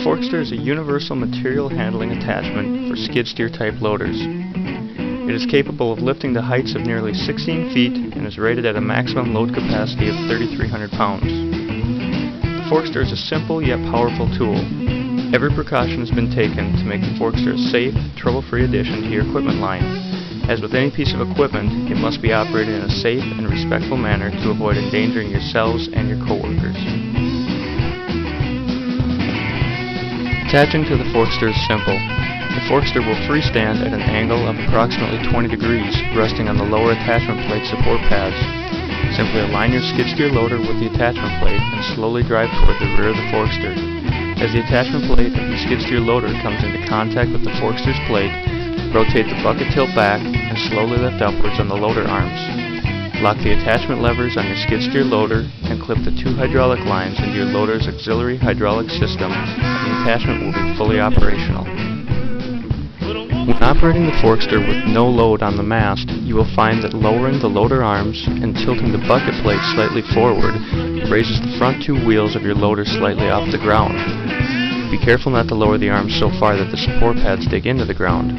Forkster is a universal material handling attachment for skid steer type loaders. It is capable of lifting to heights of nearly 16 feet and is rated at a maximum load capacity of 3,300 pounds. The Forkster is a simple yet powerful tool. Every precaution has been taken to make the Forkster a safe, trouble-free addition to your equipment line. As with any piece of equipment, it must be operated in a safe and respectful manner to avoid endangering yourselves and your coworkers. Attaching to the Forkster is simple. The Forkster will freestand at an angle of approximately 20 degrees, resting on the lower attachment plate support pads. Simply align your skid steer loader with the attachment plate and slowly drive toward the rear of the Forkster. As the attachment plate of the skid steer loader comes into contact with the Forkster's plate, rotate the bucket tilt back and slowly lift upwards on the loader arms. Lock the attachment levers on your skid steer loader and clip the 2 hydraulic lines into your loader's auxiliary hydraulic system, and the attachment will be fully operational. When operating the Forkster with no load on the mast, you will find that lowering the loader arms and tilting the bucket plate slightly forward raises the front 2 wheels of your loader slightly off the ground. Be careful not to lower the arms so far that the support pads dig into the ground.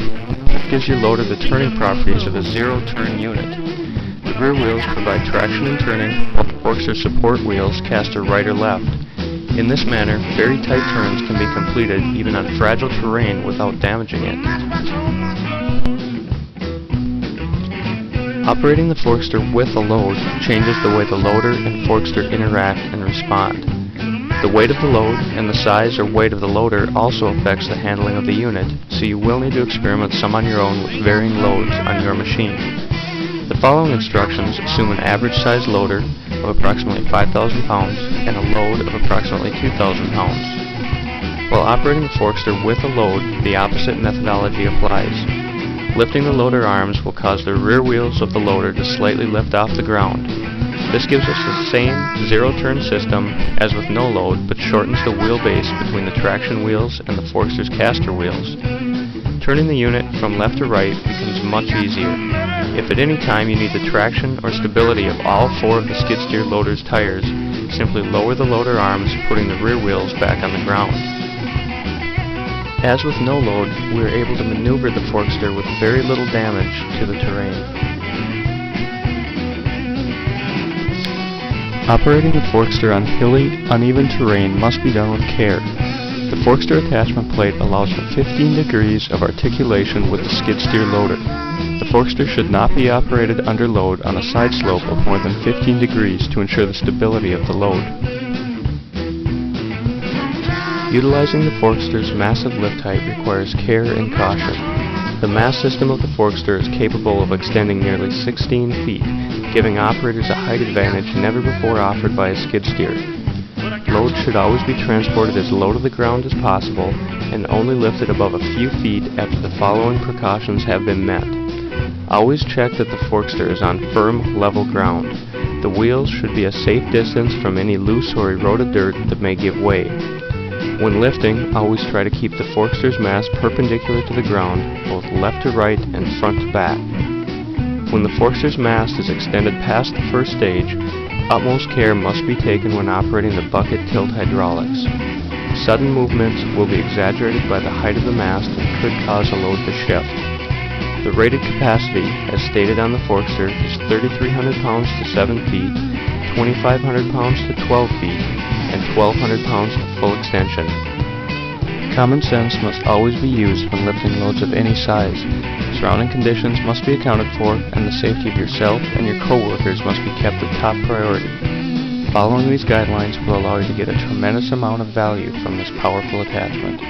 This gives your loader the turning properties of a zero-turn unit. The rear wheels provide traction and turning, while the Forkster support wheels cast to right or left. In this manner, very tight turns can be completed even on fragile terrain without damaging it. Operating the Forkster with a load changes the way the loader and Forkster interact and respond. The weight of the load and the size or weight of the loader also affects the handling of the unit, so you will need to experiment some on your own with varying loads on your machine. The following instructions assume an average size loader of approximately 5,000 pounds and a load of approximately 2,000 pounds. While operating the Forkster with a load, the opposite methodology applies. Lifting the loader arms will cause the rear wheels of the loader to slightly lift off the ground. This gives us the same zero-turn system as with no load, but shortens the wheelbase between the traction wheels and the Forkster's caster wheels. Turning the unit from left to right becomes much easier. If at any time you need the traction or stability of all 4 of the skid steer loader's tires, simply lower the loader arms, putting the rear wheels back on the ground. As with no load, we are able to maneuver the Forkster with very little damage to the terrain. Operating the Forkster on hilly, uneven terrain must be done with care. The Forkster attachment plate allows for 15 degrees of articulation with the skid steer loader. The Forkster should not be operated under load on a side slope of more than 15 degrees to ensure the stability of the load. Utilizing the Forkster's massive lift height requires care and caution. The mast system of the Forkster is capable of extending nearly 16 feet, giving operators a height advantage never before offered by a skid steer. Load should always be transported as low to the ground as possible and only lifted above a few feet after the following precautions have been met. Always check that the Forkster is on firm, level ground. The wheels should be a safe distance from any loose or eroded dirt that may give way. When lifting, always try to keep the Forkster's mast perpendicular to the ground, both left to right and front to back. When the Forkster's mast is extended past the first stage, utmost care must be taken when operating the bucket tilt hydraulics. Sudden movements will be exaggerated by the height of the mast and could cause a load to shift. The rated capacity, as stated on the Forkster, is 3,300 pounds to 7 feet, 2,500 pounds to 12 feet, and 1,200 pounds to full extension. Common sense must always be used when lifting loads of any size. Surrounding conditions must be accounted for, and the safety of yourself and your coworkers must be kept the top priority. Following these guidelines will allow you to get a tremendous amount of value from this powerful attachment.